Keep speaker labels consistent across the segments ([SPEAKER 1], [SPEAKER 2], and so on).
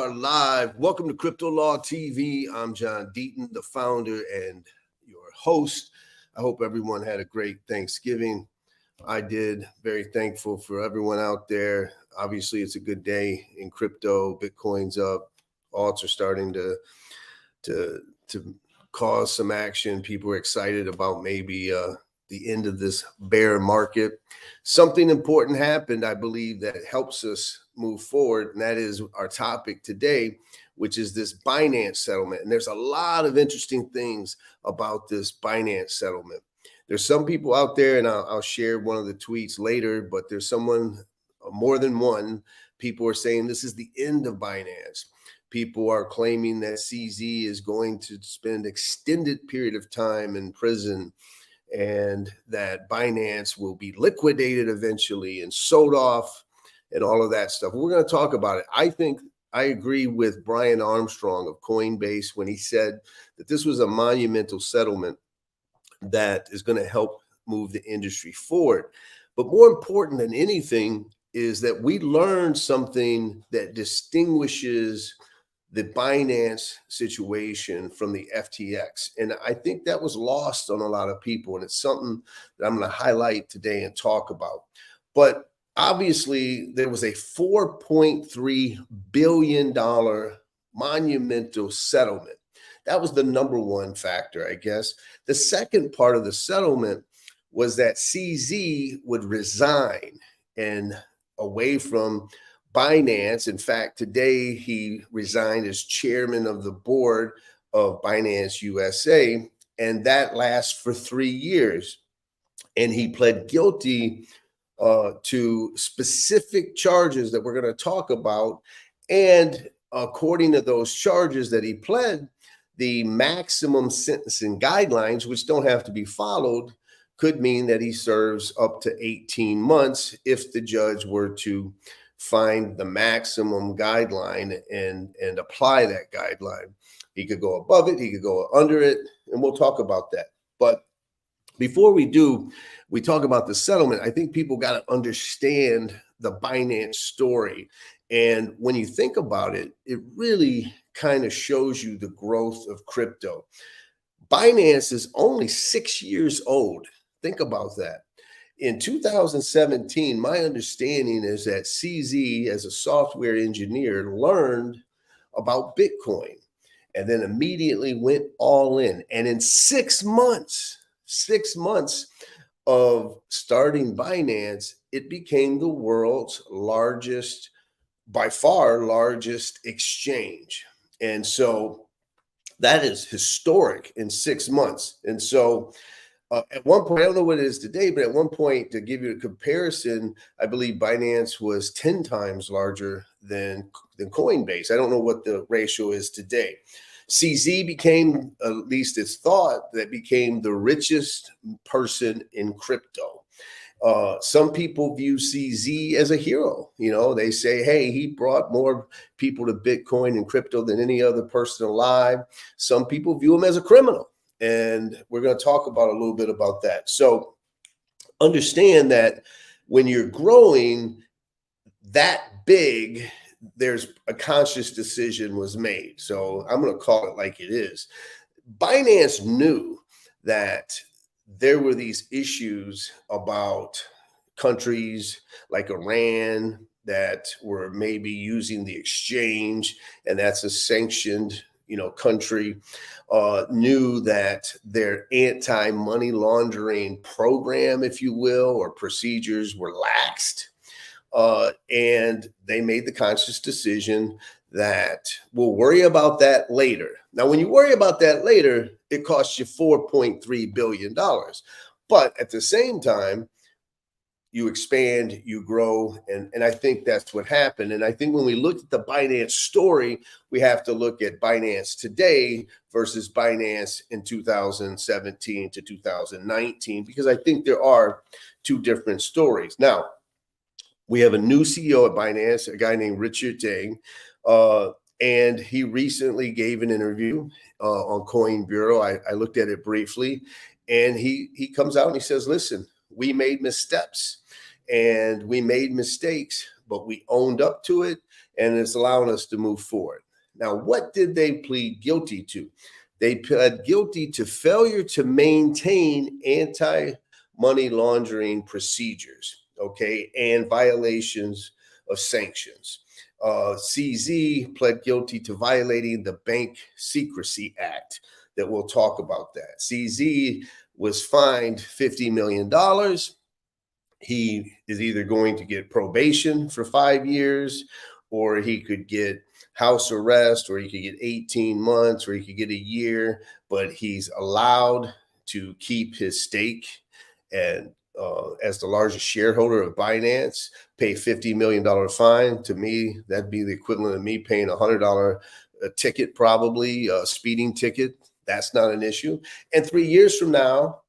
[SPEAKER 1] are live. Welcome to Crypto Law TV. I'm John Deaton, the founder and your host. I hope everyone had a great Thanksgiving. I did. Very thankful for everyone out there. Obviously, it's a good day in crypto. Bitcoin's up. Alts are starting to cause some action. People are excited about maybe the end of this bear market. Something important happened, I believe, that helps us move forward, and that is our topic today, which is this Binance settlement. And there's a lot of interesting things about this Binance settlement. There's some people out there, and I'll share one of the tweets later, but there's someone, more than one, people are saying this is the end of Binance. People are claiming that CZ is going to spend extended period of time in prison, and that Binance will be liquidated eventually and sold off and all of that stuff. We're going to talk about it. I think I agree with Brian Armstrong of Coinbase when he said that this was a monumental settlement that is going to help move the industry forward. But more important than anything is that we learned something that distinguishes the Binance situation from the FTX. And I think that was lost on a lot of people. And it's something that I'm going to highlight today and talk about. But obviously, there was a $4.3 billion monumental settlement. That was the number one factor, I guess. The second part of the settlement was that CZ would resign and away from Binance. In fact, today he resigned as chairman of the board of Binance USA, and that lasts for 3 years. And he pled guilty to specific charges that we're going to talk about. And according to those charges that he pled, the maximum sentencing guidelines, which don't have to be followed, could mean that he serves up to 18 months if the judge were to find the maximum guideline and apply that guideline. He could go above it, he could go under it, and we'll talk about that. But before we do, we talk about the settlement. I think people got to understand the Binance story. And when you think about it, it really kind of shows you the growth of crypto. Binance is only 6 years old. Think about that. In 2017, my understanding is that CZ, as a software engineer, learned about Bitcoin and then immediately went all in. And in 6 months of starting Binance, it became the world's largest, by far largest exchange. And so that is historic in 6 months. And so at one point, I don't know what it is today, but at one point, to give you a comparison, I believe Binance was 10 times larger than Coinbase. I don't know what the ratio is today. CZ became, at least it's thought, that became the richest person in crypto. Some people view CZ as a hero. You know, they say, hey, he brought more people to Bitcoin and crypto than any other person alive. Some people view him as a criminal. And we're going to talk about a little bit about that. So understand that when you're growing that big, there's a conscious decision was made. So I'm going to call it like it is. Binance knew that there were these issues about countries like Iran that were maybe using the exchange, and that's a sanctioned country, knew that their anti-money laundering program, if you will, or procedures were laxed. And they made the conscious decision that we'll worry about that later. Now, when you worry about that later, it costs you $4.3 billion. But at the same time, you expand, you grow, and I think that's what happened. And I think when we look at the Binance story, we have to look at Binance today versus Binance in 2017 to 2019, because I think there are two different stories. Now, we have a new CEO at Binance, a guy named Richard Tang, and he recently gave an interview on Coin Bureau. I looked at it briefly, and he comes out and he says, listen, we made missteps and we made mistakes, but we owned up to it and it's allowing us to move forward. Now, what did they plead guilty to? They pled guilty to failure to maintain anti-money laundering procedures, okay, and violations of sanctions. CZ pled guilty to violating the Bank Secrecy Act. That we'll talk about that. CZ was fined $50 million. He is either going to get probation for 5 years, or he could get house arrest, or he could get 18 months, or he could get a year, but he's allowed to keep his stake and as the largest shareholder of Binance, pay $50 million fine. To me, that'd be the equivalent of me paying $100 ticket, probably a speeding ticket. That's not an issue. And 3 years from now,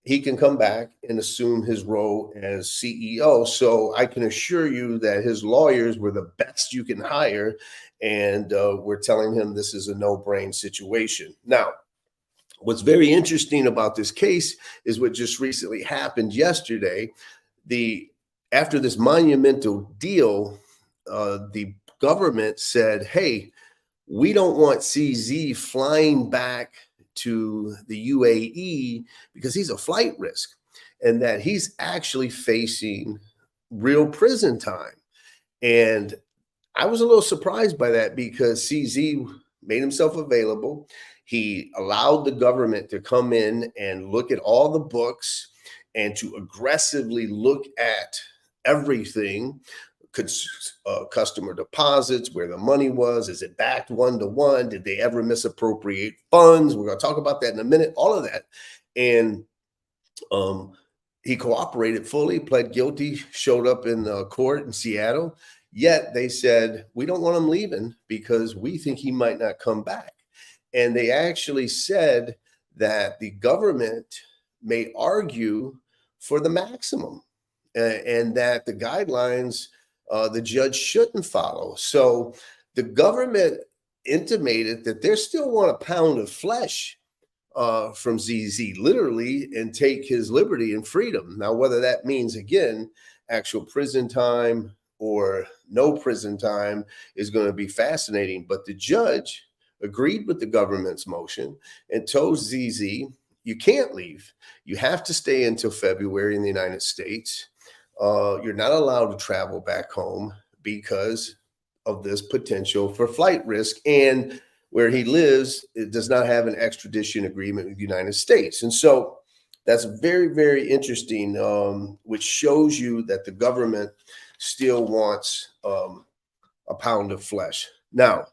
[SPEAKER 1] he can come back and assume his role as CEO. So I can assure you that his lawyers were the best you can hire. And we're telling him this is a no-brain situation. Now, what's very interesting about this case is what just recently happened yesterday. After this monumental deal, the government said, hey, we don't want CZ flying back to the UAE because he's a flight risk, and that he's actually facing real prison time. And I was a little surprised by that because CZ made himself available. He allowed the government to come in and look at all the books and to aggressively look at everything. Customer deposits, where the money was, is it backed one-to-one? Did they ever misappropriate funds? We're going to talk about that in a minute, all of that. And he cooperated fully, pled guilty, showed up in court in Seattle. Yet they said, we don't want him leaving because we think he might not come back. And they actually said that the government may argue for the maximum and that the guidelines the judge shouldn't follow. So the government intimated that they still want a pound of flesh from ZZ, literally, and take his liberty and freedom. Now, whether that means, again, actual prison time or no prison time is going to be fascinating. But the judge agreed with the government's motion and told ZZ, you can't leave. You have to stay until February in the United States. You're not allowed to travel back home because of this potential for flight risk. And where he lives, it does not have an extradition agreement with the United States. And so that's very, very interesting, which shows you that the government still wants a pound of flesh. Now,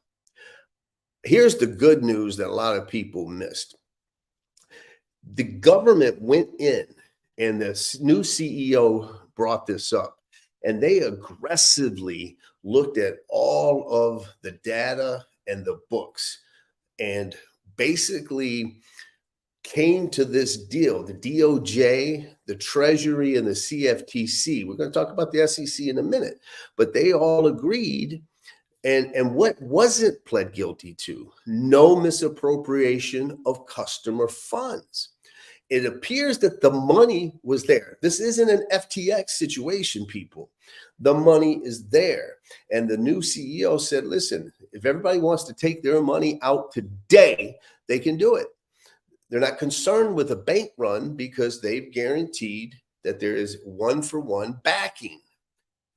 [SPEAKER 1] here's the good news that a lot of people missed. The government went in, and the new CEO brought this up, and they aggressively looked at all of the data and the books and basically came to this deal. The DOJ, the Treasury, and the CFTC. We're going to talk about the SEC in a minute, but they all agreed. And what wasn't pled guilty to? No misappropriation of customer funds. It appears that the money was there. This isn't an FTX situation, people. The money is there. And the new CEO said, listen, if everybody wants to take their money out today, they can do it. They're not concerned with a bank run because they've guaranteed that there is one-for-one backing.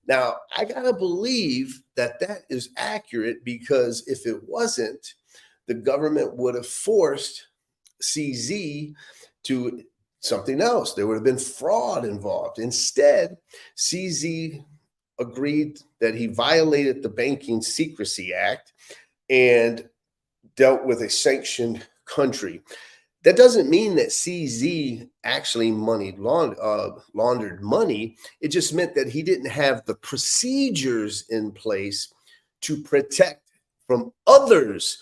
[SPEAKER 1] Now, I got to believe that that is accurate, because if it wasn't, the government would have forced CZ to something else. There would have been fraud involved. Instead, CZ agreed that he violated the Banking Secrecy Act and dealt with a sanctioned country. That doesn't mean that CZ actually laundered money. It just meant that he didn't have the procedures in place to protect from others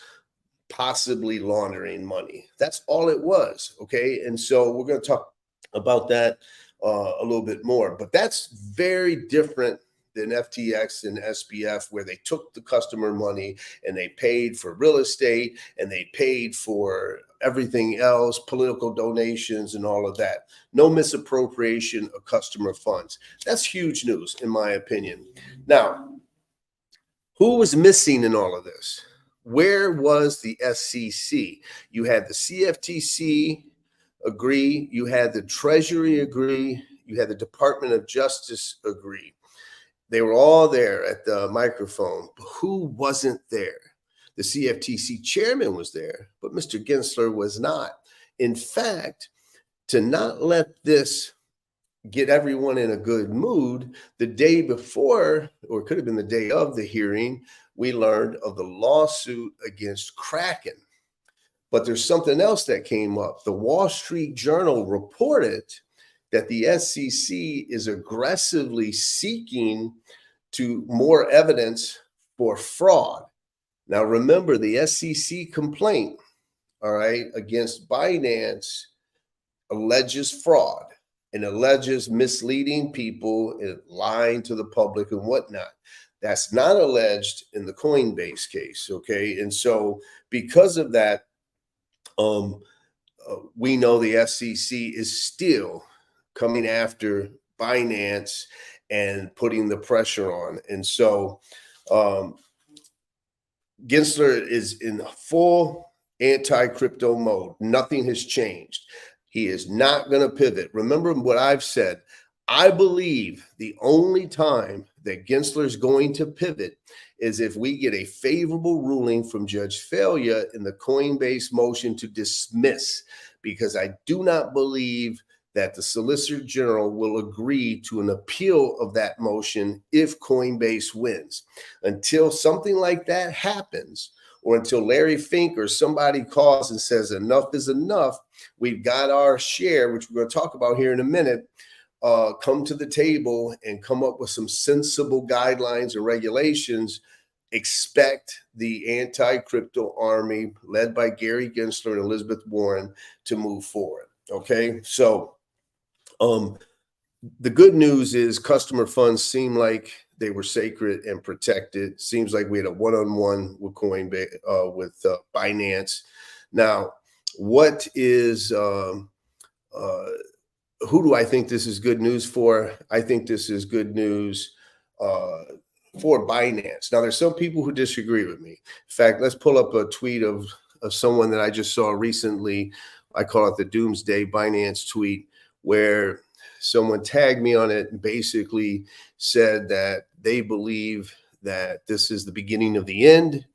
[SPEAKER 1] possibly laundering money. That's all it was. Okay. And so we're going to talk about that a little bit more, but that's very different than FTX and SBF, where they took the customer money and they paid for real estate and they paid for everything else, political donations and all of that. No misappropriation of customer funds. That's huge news, in my opinion. Now, Who was missing in all of this? Where was the SEC? You had the CFTC agree, you had the Treasury agree, you had the Department of Justice agree. They were all there at the microphone, but who wasn't there? The CFTC chairman was there, but Mr. Gensler was not. In fact, to not let this get everyone in a good mood, the day before, or it could have been the day of the hearing, we learned of the lawsuit against Kraken. But there's something else that came up. The Wall Street Journal reported that the SEC is aggressively seeking to more evidence for fraud. Now, remember the SEC complaint, all right, against Binance alleges fraud and alleges misleading people and lying to the public and whatnot. That's not alleged in the Coinbase case, okay? And so because of that, we know the SEC is still coming after Binance and putting the pressure on. And so Gensler is in full anti-crypto mode. Nothing has changed. He is not going to pivot. Remember what I've said. I believe the only time that Gensler is going to pivot is if we get a favorable ruling from Judge Failure in the Coinbase motion to dismiss, because I do not believe that the Solicitor General will agree to an appeal of that motion if Coinbase wins. Until something like that happens, or until Larry Fink or somebody calls and says enough is enough, we've got our share, which we're going to talk about here in a minute, come to the table and come up with some sensible guidelines and regulations. Expect the anti-crypto army led by Gary Gensler and Elizabeth Warren to move forward. Okay, so the good news is customer funds seem like they were sacred and protected. Seems like we had a one-on-one with Coinbase, with Binance. Now, what is who do I think this is good news for? I think this is good news for Binance. Now, there's some people who disagree with me. In fact, let's pull up a tweet of someone that I just saw recently. I call it the Doomsday Binance tweet, where someone tagged me on it and basically said that they believe that this is the beginning of the end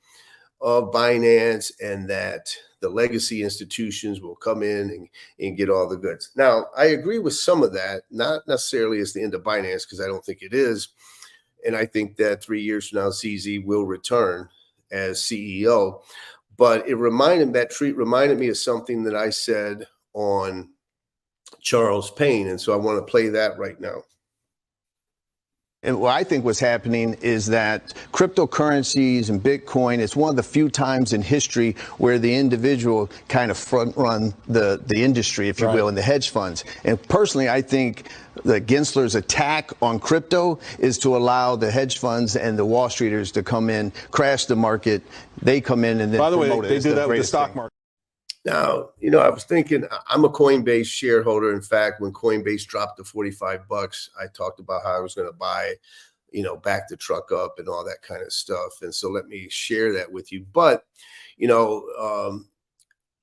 [SPEAKER 1] of Binance and that the legacy institutions will come in and get all the goods. Now, I agree with some of that, not necessarily as the end of Binance, because I don't think it is. And I think that 3 years from now, CZ will return as CEO. But that tweet reminded me of something that I said on Charles Payne. And so I want to play that right now.
[SPEAKER 2] And what I think what's happening is that cryptocurrencies and Bitcoin is one of the few times in history where the individual kind of front run the industry, if you will, and the hedge funds. And personally, I think that Gensler's attack on crypto is to allow the hedge funds and the Wall Streeters to come in, crash the market. They come in and then,
[SPEAKER 3] by the way, they do that with the stock market.
[SPEAKER 1] Now, I was thinking, I'm a Coinbase shareholder. In fact, when Coinbase dropped to $45, I talked about how I was going to buy, back the truck up and all that kind of stuff. And so let me share that with you. But,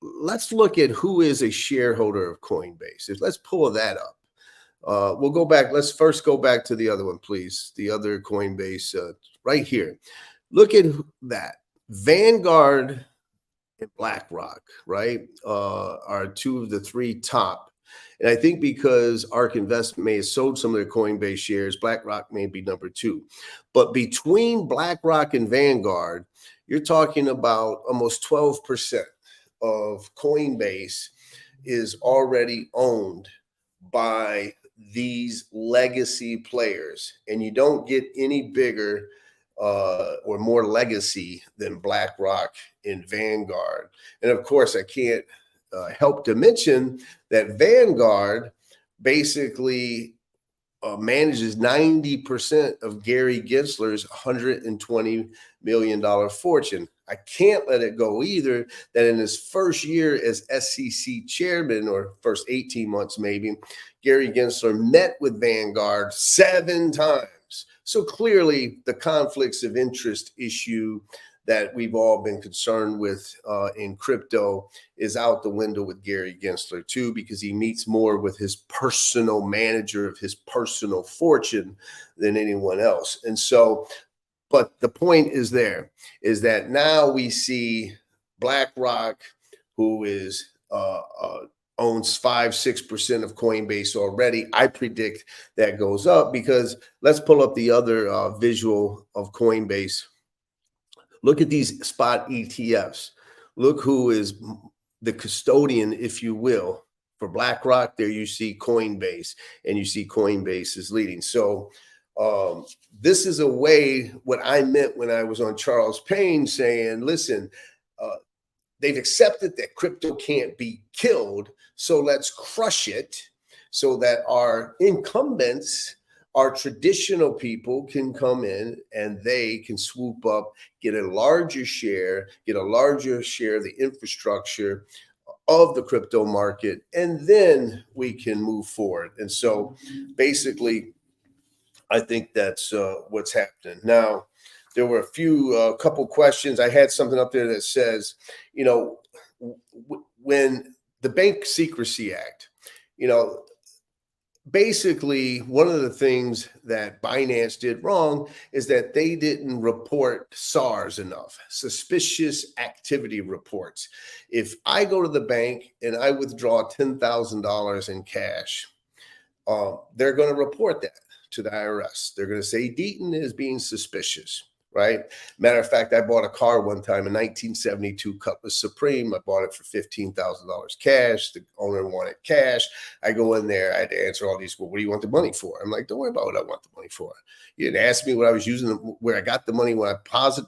[SPEAKER 1] let's look at who is a shareholder of Coinbase. Let's pull that up. We'll go back. Let's first go back to the other one, please. The other Coinbase right here. Look at that. Vanguard and BlackRock, right, are two of the three top. And I think because ARK Investment may have sold some of their Coinbase shares, BlackRock may be number two. But between BlackRock and Vanguard, you're talking about almost 12% of Coinbase is already owned by these legacy players. And you don't get any bigger or more legacy than BlackRock and Vanguard. And of course, I can't help to mention that Vanguard basically manages 90% of Gary Gensler's $120 million fortune. I can't let it go either that in his first year as SEC chairman, or first 18 months maybe, Gary Gensler met with Vanguard 7 times. times. So clearly the conflicts of interest issue that we've all been concerned with in crypto is out the window with Gary Gensler too, because he meets more with his personal manager of his personal fortune than anyone else. And so, but the point is that now we see BlackRock, who is owns 5-6% of Coinbase already. I predict that goes up because let's pull up the other visual of Coinbase. Look at these spot ETFs. Look who is the custodian, if you will. For BlackRock, there you see Coinbase, and you see Coinbase is leading. So this is a way, what I meant when I was on Charles Payne saying, listen, they've accepted that crypto can't be killed, so let's crush it so that our incumbents, our traditional people can come in and they can swoop up, get a larger share of the infrastructure of the crypto market, and then we can move forward. And so basically, I think that's what's happening. Now, there were a couple questions. I had something up there that says, you know, when the Bank Secrecy Act, you know, basically one of the things that Binance did wrong is that they didn't report SARS enough, suspicious activity reports. If I go to the bank and I withdraw $10,000 in cash, they're going to report that to the IRS. They're going to say Deaton is being suspicious, right? Matter of fact, I bought a car one time, a 1972 Cutlass Supreme. I bought it for $15,000 cash. The owner wanted cash. I go in there. I had to answer all these. Well, what do you want the money for? I'm like, don't worry about what I want the money for. You didn't ask me what I was using, where I got the money when I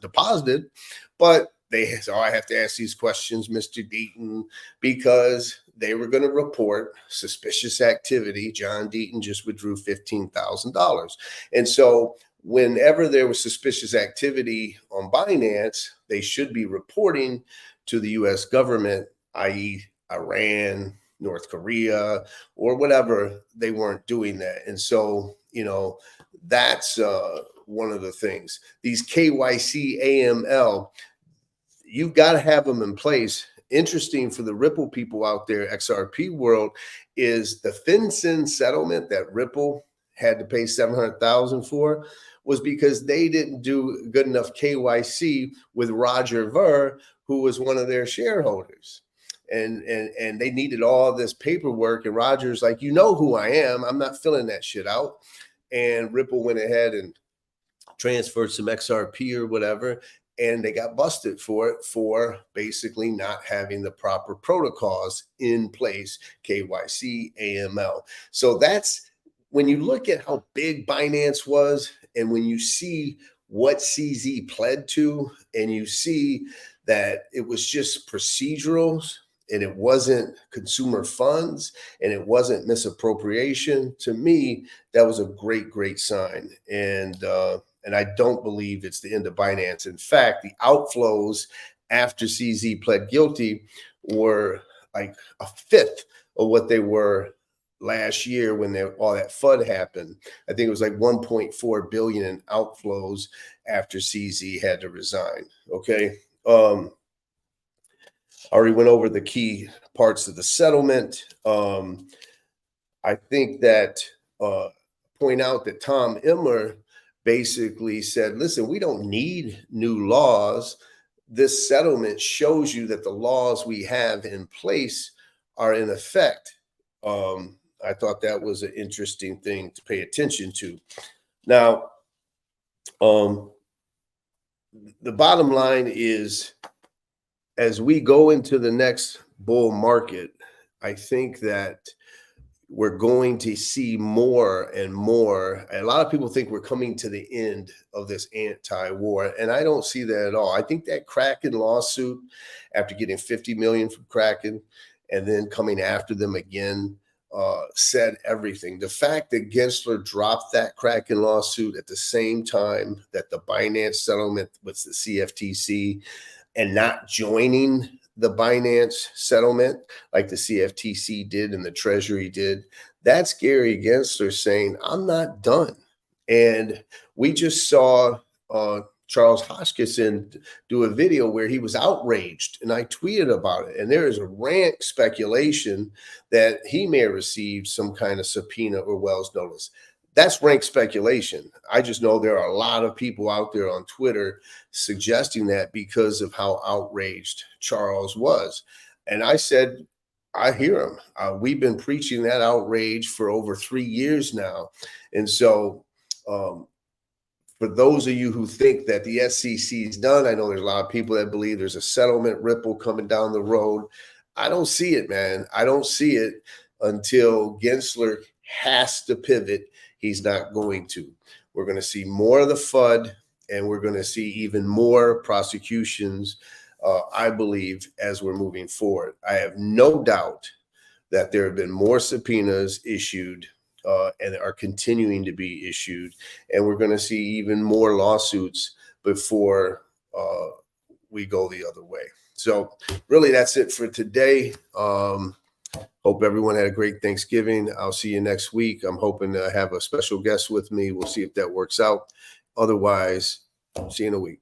[SPEAKER 1] deposited. But so I have to ask these questions, Mr. Deaton, because they were going to report suspicious activity. John Deaton just withdrew $15,000. And so whenever there was suspicious activity on Binance, they should be reporting to the U.S. government, i.e. Iran, North Korea, or whatever. They weren't doing that. And so, you know, that's one of the things. These KYC, AML, you've got to have them in place. Interesting for the Ripple people out there, XRP world, is the FinCEN settlement that Ripple had to pay $700,000 for was because they didn't do good enough KYC with Roger Ver, who was one of their shareholders. And they needed all this paperwork. And Roger's like, you know who I am. I'm not filling that shit out. And Ripple went ahead and transferred some XRP or whatever. And they got busted for it, for basically not having the proper protocols in place, KYC, AML. So that's when you look at how big Binance was, and when you see what CZ pled to, and you see that it was just procedurals, and it wasn't consumer funds, and it wasn't misappropriation, to me, that was a great, great sign. And I don't believe it's the end of Binance. In fact, the outflows after CZ pled guilty were like a fifth of what they were last year when all that FUD happened. I think it was like 1.4 billion in outflows after CZ had to resign. Okay. I already went over the key parts of the settlement. I think that point out that Tom Emmer basically said, listen, we don't need new laws. This settlement shows you that the laws we have in place are in effect. I thought that was an interesting thing to pay attention to. Now, the bottom line is, as we go into the next bull market, I think that we're going to see more and more. A lot of people think we're coming to the end of this anti-war, and I don't see that at all. I think that Kraken lawsuit, after getting $50 million from Kraken and then coming after them again, said everything. The fact that Gensler dropped that Kraken lawsuit at the same time that the Binance settlement with the CFTC, and not joining the Binance settlement like the CFTC did and the Treasury did, that's Gary Gensler saying, I'm not done. And we just saw Charles Hoskinson do a video where he was outraged, and I tweeted about it. And there is a rank speculation that he may have received some kind of subpoena or Wells notice. That's rank speculation. I just know there are a lot of people out there on Twitter suggesting that because of how outraged Charles was. And I said, I hear him. We've been preaching that outrage for over 3 years now. And so for those of you who think that the SEC is done, I know there's a lot of people that believe there's a settlement ripple coming down the road. I don't see it, man. I don't see it until Gensler has to pivot. He's not going to. We're going to see more of the FUD, and we're going to see even more prosecutions, I believe, as we're moving forward. I have no doubt that there have been more subpoenas issued and are continuing to be issued, and we're going to see even more lawsuits before we go the other way. So really, that's it for today. Hope everyone had a great Thanksgiving. I'll see you next week. I'm hoping to have a special guest with me. We'll see if that works out. Otherwise, see you in a week.